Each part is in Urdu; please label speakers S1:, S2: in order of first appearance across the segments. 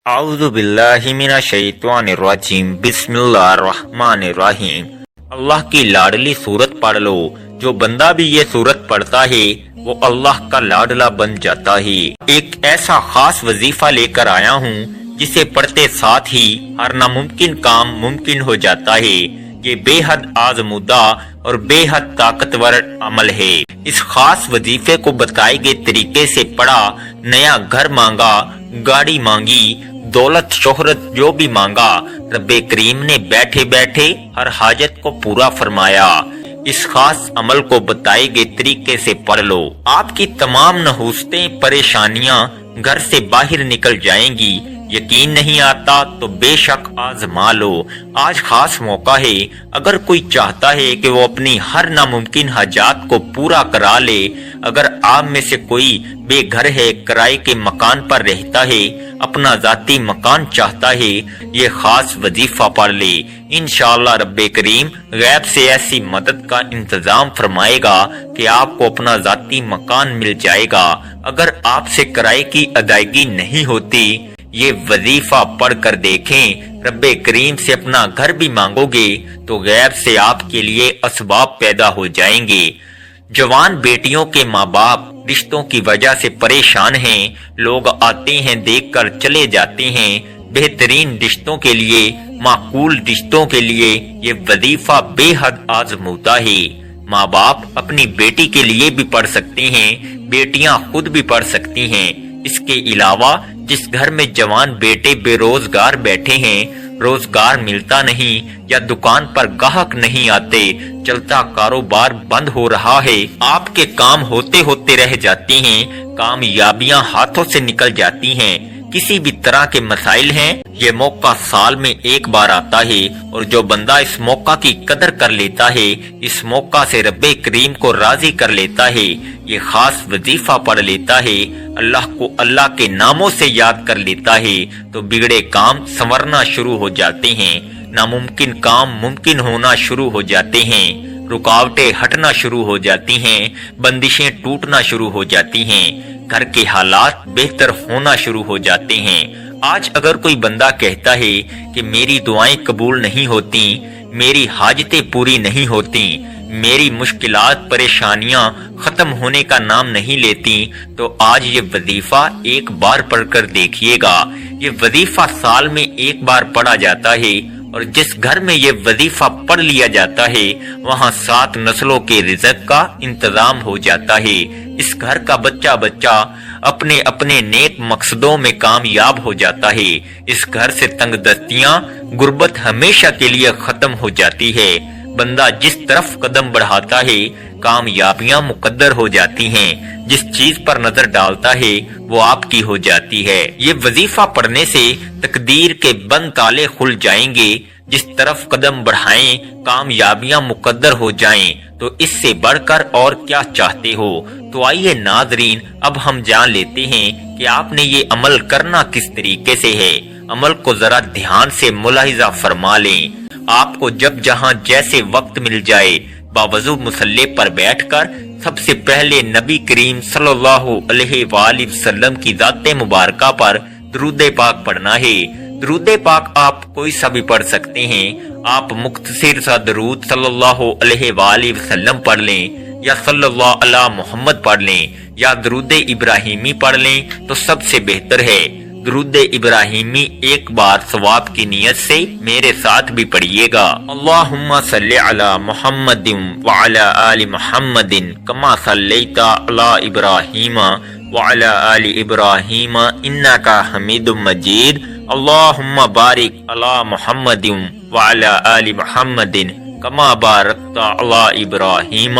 S1: اعوذ باللہ من الشیطان الرجیم بسم اللہ الرحمن الرحیم۔ اللہ کی لاڈلی سورت پڑھ لو، جو بندہ بھی یہ سورت پڑھتا ہے وہ اللہ کا لاڈلا بن جاتا ہے۔ ایک ایسا خاص وظیفہ لے کر آیا ہوں جسے پڑھتے ساتھ ہی ہر ناممکن کام ممکن ہو جاتا ہے۔ یہ بے حد آزمودہ اور بے حد طاقتور عمل ہے۔ اس خاص وظیفے کو بتائے گئے طریقے سے پڑھا، نیا گھر مانگا، گاڑی مانگی، دولت شہرت جو بھی مانگا، رب کریم نے بیٹھے بیٹھے ہر حاجت کو پورا فرمایا۔ اس خاص عمل کو بتائے گئے طریقے سے پڑھ لو، آپ کی تمام نحوستیں پریشانیاں گھر سے باہر نکل جائیں گی۔ یقین نہیں آتا تو بے شک آزما لو۔ آج خاص موقع ہے، اگر کوئی چاہتا ہے کہ وہ اپنی ہر ناممکن حاجات کو پورا کرا لے، اگر آپ میں سے کوئی بے گھر ہے، کرائے کے مکان پر رہتا ہے، اپنا ذاتی مکان چاہتا ہے، یہ خاص وظیفہ پڑھ لے، انشاءاللہ رب کریم غیب سے ایسی مدد کا انتظام فرمائے گا کہ آپ کو اپنا ذاتی مکان مل جائے گا۔ اگر آپ سے کرائے کی ادائیگی نہیں ہوتی، یہ وظیفہ پڑھ کر دیکھیں، رب کریم سے اپنا گھر بھی مانگو گے تو غیب سے آپ کے لیے اسباب پیدا ہو جائیں گے۔ جوان بیٹیوں کے ماں باپ رشتوں کی وجہ سے پریشان ہیں، لوگ آتے ہیں دیکھ کر چلے جاتے ہیں۔ بہترین رشتوں کے لیے، معقول رشتوں کے لیے یہ وظیفہ بے حد آزمودہ ہے۔ ماں باپ اپنی بیٹی کے لیے بھی پڑھ سکتے ہیں، بیٹیاں خود بھی پڑھ سکتی ہیں۔ اس کے علاوہ جس گھر میں جوان بیٹے بے روزگار بیٹھے ہیں، روزگار ملتا نہیں یا دکان پر گاہک نہیں آتے، چلتا کاروبار بند ہو رہا ہے، آپ کے کام ہوتے ہوتے رہ جاتے ہیں، کامیابیاں ہاتھوں سے نکل جاتی ہیں، کسی بھی طرح کے مسائل ہیں، یہ موقع سال میں ایک بار آتا ہے، اور جو بندہ اس موقع کی قدر کر لیتا ہے، اس موقع سے رب کریم کو راضی کر لیتا ہے، یہ خاص وظیفہ پڑھ لیتا ہے، اللہ کو اللہ کے ناموں سے یاد کر لیتا ہے، تو بگڑے کام سنورنا شروع ہو جاتے ہیں، ناممکن کام ممکن ہونا شروع ہو جاتے ہیں، رکاوٹیں ہٹنا شروع ہو جاتی ہیں، بندشیں ٹوٹنا شروع ہو جاتی ہیں، گھر کے حالات بہتر ہونا شروع ہو جاتے ہیں۔ آج اگر کوئی بندہ کہتا ہے کہ میری دعائیں قبول نہیں ہوتی، میری حاجتیں پوری نہیں ہوتی، میری مشکلات پریشانیاں ختم ہونے کا نام نہیں لیتی، تو آج یہ وظیفہ ایک بار پڑھ کر دیکھیے گا۔ یہ وظیفہ سال میں ایک بار پڑھا جاتا ہے، اور جس گھر میں یہ وظیفہ پڑھ لیا جاتا ہے وہاں 7 نسلوں کے رزق کا انتظام ہو جاتا ہے۔ اس گھر کا بچہ بچہ اپنے اپنے نیک مقصدوں میں کامیاب ہو جاتا ہے۔ اس گھر سے تنگ دستیاں، غربت ہمیشہ کے لیے ختم ہو جاتی ہے۔ بندہ جس طرف قدم بڑھاتا ہے کامیابیاں مقدر ہو جاتی ہیں، جس چیز پر نظر ڈالتا ہے وہ آپ کی ہو جاتی ہے۔ یہ وظیفہ پڑھنے سے تقدیر کے بند تالے کھل جائیں گے، جس طرف قدم بڑھائیں کامیابیاں مقدر ہو جائیں، تو اس سے بڑھ کر اور کیا چاہتے ہو؟ تو آئیے ناظرین، اب ہم جان لیتے ہیں کہ آپ نے یہ عمل کرنا کس طریقے سے ہے۔ عمل کو ذرا دھیان سے ملاحظہ فرما لیں۔ آپ کو جب جہاں جیسے وقت مل جائے، باوضو مصلی پر بیٹھ کر سب سے پہلے نبی کریم صلی اللہ علیہ وآلہ وسلم کی ذات مبارکہ پر درود پاک پڑھنا ہے۔ درود پاک آپ کوئی سا بھی پڑھ سکتے ہیں، آپ مختصر سا درود صلی اللہ علیہ وآلہ وسلم پڑھ لیں، یا صلی اللہ علی محمد پڑھ لیں، یا درود ابراہیمی پڑھ لیں تو سب سے بہتر ہے۔ درود ابراہیمی ایک بار ثواب کی نیت سے میرے ساتھ بھی پڑھیے گا۔ اللہم صلی علی محمد وعلی آل محمد کما صلیت علی ابراہیم وعلی آل ابراہیم انکا حمید مجید۔ اللہم بارک علی محمد وعلی آل محمد کما بارکت علی ابراہیم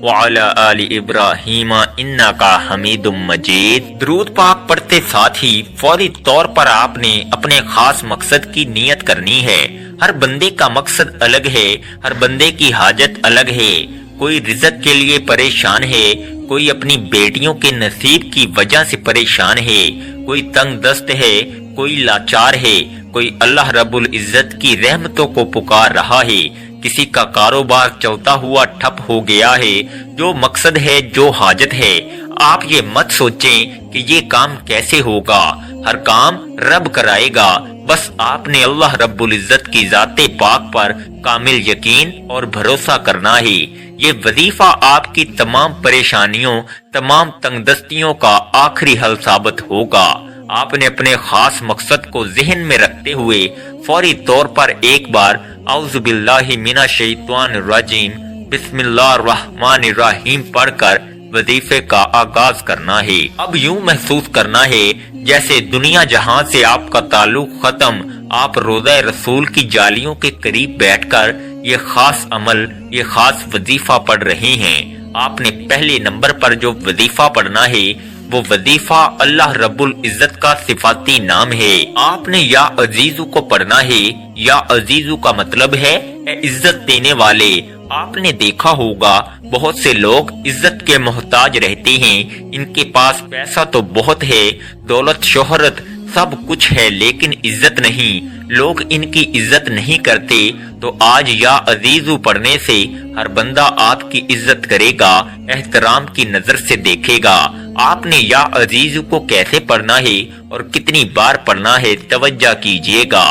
S1: وعلی آل ابراہیم انکا حمید مجید۔ درود پاک پڑھتے ساتھ ہی فوری طور پر آپ نے اپنے خاص مقصد کی نیت کرنی ہے۔ ہر بندے کا مقصد الگ ہے، ہر بندے کی حاجت الگ ہے۔ کوئی رزق کے لیے پریشان ہے، کوئی اپنی بیٹیوں کے نصیب کی وجہ سے پریشان ہے، کوئی تنگ دست ہے، کوئی لاچار ہے، کوئی اللہ رب العزت کی رحمتوں کو پکار رہا ہے، کسی کا کاروبار چلتا ہوا ٹھپ ہو گیا ہے۔ جو مقصد ہے، جو حاجت ہے، آپ یہ مت سوچیں کہ یہ کام کیسے ہوگا۔ ہر کام رب کرائے گا، بس آپ نے اللہ رب العزت کی ذات پاک پر کامل یقین اور بھروسہ کرنا ہے۔ یہ وظیفہ آپ کی تمام پریشانیوں، تمام تنگ دستیوں کا آخری حل ثابت ہوگا۔ آپ نے اپنے خاص مقصد کو ذہن میں رکھتے ہوئے فوری طور پر ایک بار اعوذ باللہ من الشیطان الرجیم بسم اللہ الرحمن الرحیم پڑھ کر وظیفے کا آغاز کرنا ہے۔ اب یوں محسوس کرنا ہے جیسے دنیا جہاں سے آپ کا تعلق ختم، آپ روضہ رسول کی جالیوں کے قریب بیٹھ کر یہ خاص عمل، یہ خاص وظیفہ پڑھ رہے ہیں۔ آپ نے پہلے نمبر پر جو وظیفہ پڑھنا ہے وہ وظیفہ اللہ رب العزت کا صفاتی نام ہے۔ آپ نے یا عزیزو کو پڑھنا ہے۔ یا عزیزو کا مطلب ہے اے عزت دینے والے۔ آپ نے دیکھا ہوگا بہت سے لوگ عزت کے محتاج رہتے ہیں، ان کے پاس پیسہ تو بہت ہے، دولت شہرت سب کچھ ہے، لیکن عزت نہیں، لوگ ان کی عزت نہیں کرتے۔ تو آج یا عزیزو پڑھنے سے ہر بندہ آپ کی عزت کرے گا، احترام کی نظر سے دیکھے گا۔ آپ نے یا عزیزو کو کیسے پڑھنا ہے اور کتنی بار پڑھنا ہے توجہ کیجئے گا۔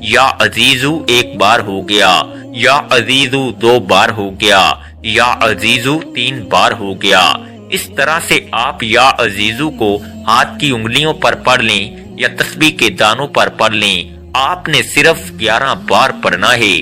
S1: یا عزیزو ایک بار ہو گیا، یا عزیزو دو بار ہو گیا، یا عزیزو تین بار ہو گیا۔ اس طرح سے آپ یا عزیزو کو ہاتھ کی انگلیوں پر پڑھ لیں یا تسبیح کے دانوں پر پڑھ لیں۔ آپ نے صرف 11 بار پڑھنا ہے۔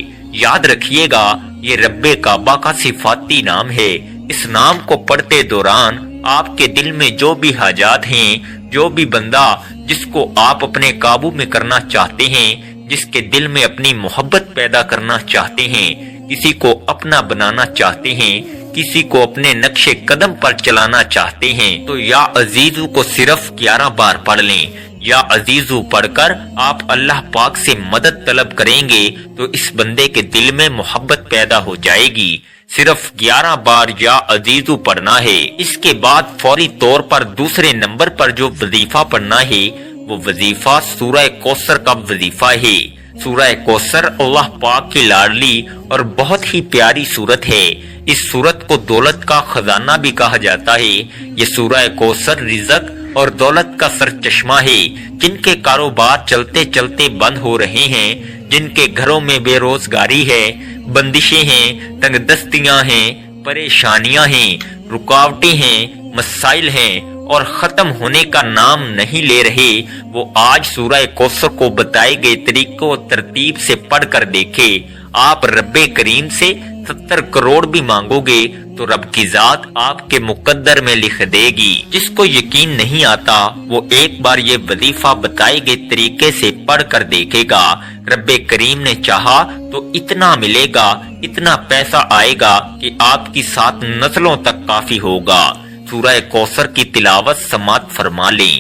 S1: یاد رکھیے گا یہ رب کعبہ کا صفاتی نام ہے۔ اس نام کو پڑھتے دوران آپ کے دل میں جو بھی حاجات ہیں، جو بھی بندہ جس کو آپ اپنے قابو میں کرنا چاہتے ہیں، جس کے دل میں اپنی محبت پیدا کرنا چاہتے ہیں، کسی کو اپنا بنانا چاہتے ہیں، کسی کو اپنے نقش قدم پر چلانا چاہتے ہیں، تو یا عزیزو کو صرف 11 بار پڑھ لیں۔ یا عزیزو پڑھ کر آپ اللہ پاک سے مدد طلب کریں گے تو اس بندے کے دل میں محبت پیدا ہو جائے گی۔ صرف 11 بار یا عزیزو پڑھنا ہے۔ اس کے بعد فوری طور پر دوسرے نمبر پر جو وظیفہ پڑھنا ہے وہ وظیفہ سورہ کوثر کا وظیفہ ہے۔ سورہ کوثر اللہ پاک کی لاڈلی اور بہت ہی پیاری سورت ہے۔ اس سورت کو دولت کا خزانہ بھی کہا جاتا ہے۔ یہ سورہ کوثر رزق اور دولت کا سرچشمہ ہے۔ جن کے کاروبار چلتے چلتے بند ہو رہے ہیں، جن کے گھروں میں بے روزگاری ہے، بندشیں ہیں، تنگ دستیاں ہیں، پریشانیاں ہیں، رکاوٹیں ہیں، مسائل ہیں اور ختم ہونے کا نام نہیں لے رہے، وہ آج سورہ کوثر کو بتائے گئے طریقوں و ترتیب سے پڑھ کر دیکھے۔ آپ رب کریم سے 70 کروڑ بھی مانگو گے تو رب کی ذات آپ کے مقدر میں لکھ دے گی۔ جس کو یقین نہیں آتا وہ ایک بار یہ وظیفہ بتائے گئے طریقے سے پڑھ کر دیکھے گا۔ رب کریم نے چاہا تو اتنا ملے گا، اتنا پیسہ آئے گا کہ آپ کی 7 نسلوں تک کافی ہوگا۔ سورہ کوثر کی تلاوت سماعت فرما لیں۔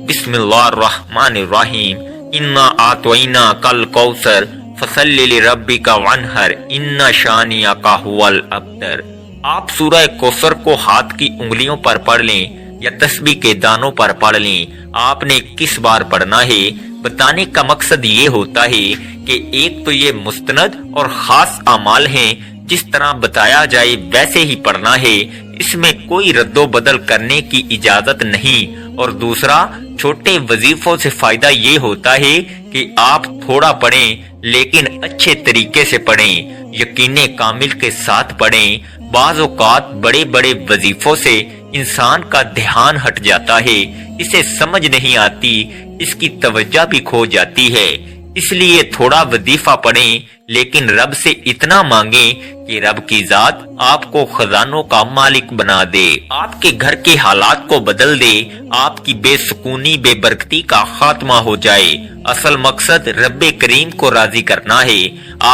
S1: بسم اللہ الرحمن الرحیم۔ انا اعطیناک الکوثر فصلی لربک وانحر ان شانئک ھو الابتر۔ آپ سورہ کوثر کو ہاتھ کی انگلیوں پر پڑھ لیں یا تسبیح کے دانوں پر پڑھ لیں۔ آپ نے کس بار پڑھنا ہے بتانے کا مقصد یہ ہوتا ہے کہ ایک تو یہ مستند اور خاص اعمال ہیں، جس طرح بتایا جائے ویسے ہی پڑھنا ہے، اس میں کوئی رد و بدل کرنے کی اجازت نہیں، اور دوسرا چھوٹے وظیفوں سے فائدہ یہ ہوتا ہے کہ آپ تھوڑا پڑھیں لیکن اچھے طریقے سے پڑھیں، یقین کامل کے ساتھ پڑھیں۔ بعض اوقات بڑے بڑے وظیفوں سے انسان کا دھیان ہٹ جاتا ہے، اسے سمجھ نہیں آتی، اس کی توجہ بھی کھو جاتی ہے۔ اس لیے تھوڑا وظیفہ پڑھیں لیکن رب سے اتنا مانگیں کہ رب کی ذات آپ کو خزانوں کا مالک بنا دے، آپ کے گھر کے حالات کو بدل دے، آپ کی بے سکونی بے برکتی کا خاتمہ ہو جائے۔ اصل مقصد رب کریم کو راضی کرنا ہے۔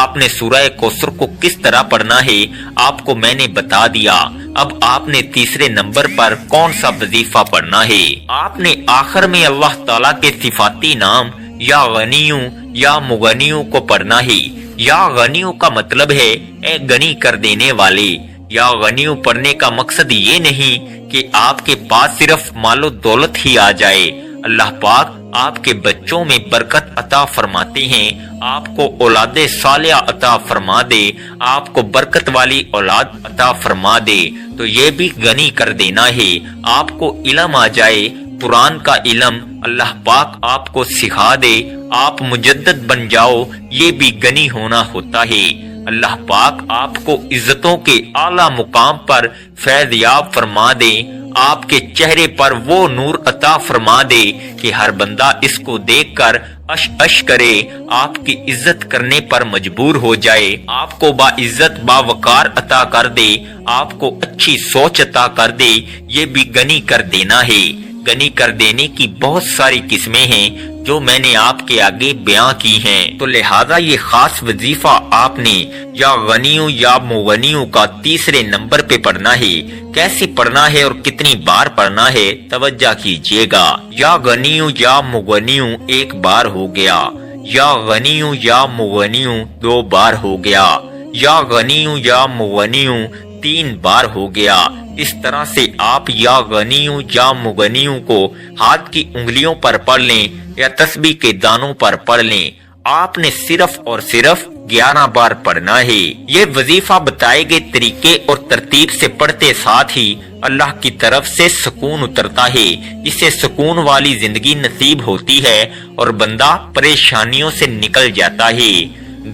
S1: آپ نے سورہ کوثر کو کس طرح پڑھنا ہے آپ کو میں نے بتا دیا۔ اب آپ نے تیسرے نمبر پر کون سا وظیفہ پڑھنا ہے؟ آپ نے آخر میں اللہ تعالیٰ کے صفاتی نام یا غنیوں یا مغنیوں کو پڑھنا ہے۔ یا غنیوں کا مطلب ہے اے غنی کر دینے والے۔ یا غنیوں پڑھنے کا مقصد یہ نہیں کہ آپ کے پاس صرف مال و دولت ہی آ جائے۔ اللہ پاک آپ کے بچوں میں برکت عطا فرماتے ہیں، آپ کو اولاد صالحہ عطا فرما دے، آپ کو برکت والی اولاد عطا فرما دے، تو یہ بھی غنی کر دینا ہے۔ آپ کو علم آ جائے، قرآن کا علم اللہ پاک آپ کو سکھا دے، آپ مجدد بن جاؤ، یہ بھی غنی ہونا ہوتا ہے۔ اللہ پاک آپ کو عزتوں کے اعلیٰ مقام پر فیض یاب فرما دے، آپ کے چہرے پر وہ نور عطا فرما دے کہ ہر بندہ اس کو دیکھ کر اش اش کرے، آپ کی عزت کرنے پر مجبور ہو جائے، آپ کو با عزت با وقار عطا کر دے، آپ کو اچھی سوچ عطا کر دے، یہ بھی غنی کر دینا ہے۔ غنی کر دینے کی بہت ساری قسمیں ہیں جو میں نے آپ کے آگے بیان کی ہیں، تو لہذا یہ خاص وظیفہ آپ نے یا غنیوں یا مغنیوں کا تیسرے نمبر پہ پڑھنا ہے۔ کیسے پڑھنا ہے اور کتنی بار پڑھنا ہے توجہ کیجئے گا۔ یا غنیوں یا مغنیوں ایک بار ہو گیا، یا غنیوں یا مغنیوں دو بار ہو گیا، یا غنیوں یا مغنیوں تین بار ہو گیا۔ اس طرح سے آپ یا غنیوں یا مغنیوں کو ہاتھ کی انگلیوں پر پڑھ لیں یا تسبیح کے دانوں پر پڑھ لیں۔ آپ نے صرف اور صرف 11 بار پڑھنا ہے۔ یہ وظیفہ بتائے گئے طریقے اور ترتیب سے پڑھتے ساتھ ہی اللہ کی طرف سے سکون اترتا ہے، اسے سکون والی زندگی نصیب ہوتی ہے اور بندہ پریشانیوں سے نکل جاتا ہے،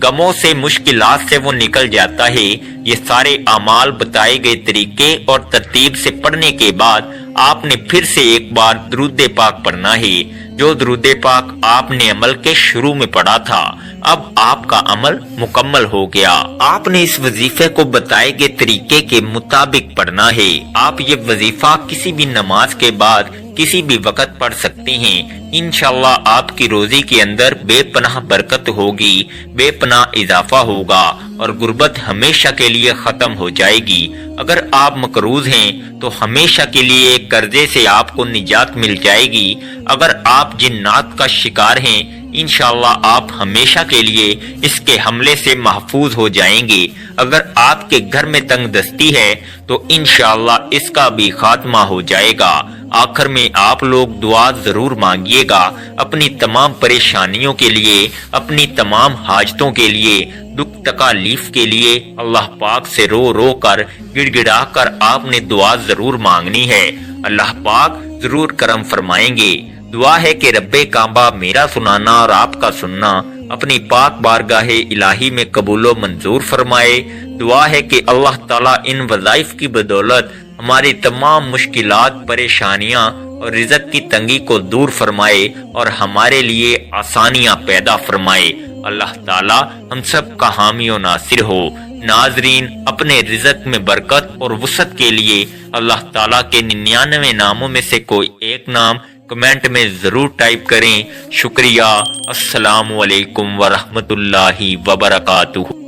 S1: غموں سے مشکلات سے وہ نکل جاتا ہے۔ یہ سارے اعمال بتائے گئے طریقے اور ترتیب سے پڑھنے کے بعد آپ نے پھر سے ایک بار درود پاک پڑھنا ہے، جو درود پاک آپ نے عمل کے شروع میں پڑھا تھا۔ اب آپ کا عمل مکمل ہو گیا۔ آپ نے اس وظیفے کو بتائے گئے طریقے کے مطابق پڑھنا ہے۔ آپ یہ وظیفہ کسی بھی نماز کے بعد کسی بھی وقت پڑھ سکتے ہیں۔ انشاءاللہ آپ کی روزی کے اندر بے پناہ برکت ہوگی، بے پناہ اضافہ ہوگا اور غربت ہمیشہ کے لیے ختم ہو جائے گی۔ اگر آپ مقروض ہیں تو ہمیشہ کے لیے ایک قرضے سے آپ کو نجات مل جائے گی۔ اگر آپ جنات کا شکار ہیں انشاءاللہ آپ ہمیشہ کے لیے اس کے حملے سے محفوظ ہو جائیں گے۔ اگر آپ کے گھر میں تنگ دستی ہے تو انشاءاللہ اس کا بھی خاتمہ ہو جائے گا۔ آخر میں آپ لوگ دعا ضرور مانگیے گا اپنی تمام پریشانیوں کے لیے، اپنی تمام حاجتوں کے لیے، دکھ تکالیف کے لیے۔ اللہ پاک سے رو رو کر گڑ گڑا کر آپ نے دعا ضرور مانگنی ہے، اللہ پاک ضرور کرم فرمائیں گے۔ دعا ہے کہ رب کعبہ میرا سنانا اور آپ کا سننا اپنی پاک بارگاہ الہی میں قبول و منظور فرمائے۔ دعا ہے کہ اللہ تعالیٰ ان وظائف کی بدولت ہماری تمام مشکلات، پریشانیاں اور رزق کی تنگی کو دور فرمائے اور ہمارے لیے آسانیاں پیدا فرمائے۔ اللہ تعالیٰ ہم سب کا حامی و ناصر ہو۔ ناظرین، اپنے رزق میں برکت اور وسعت کے لیے اللہ تعالیٰ کے 99 ناموں میں سے کوئی ایک نام کمنٹ میں ضرور ٹائپ کریں۔ شکریہ۔ السلام علیکم ورحمۃ اللہ وبرکاتہ۔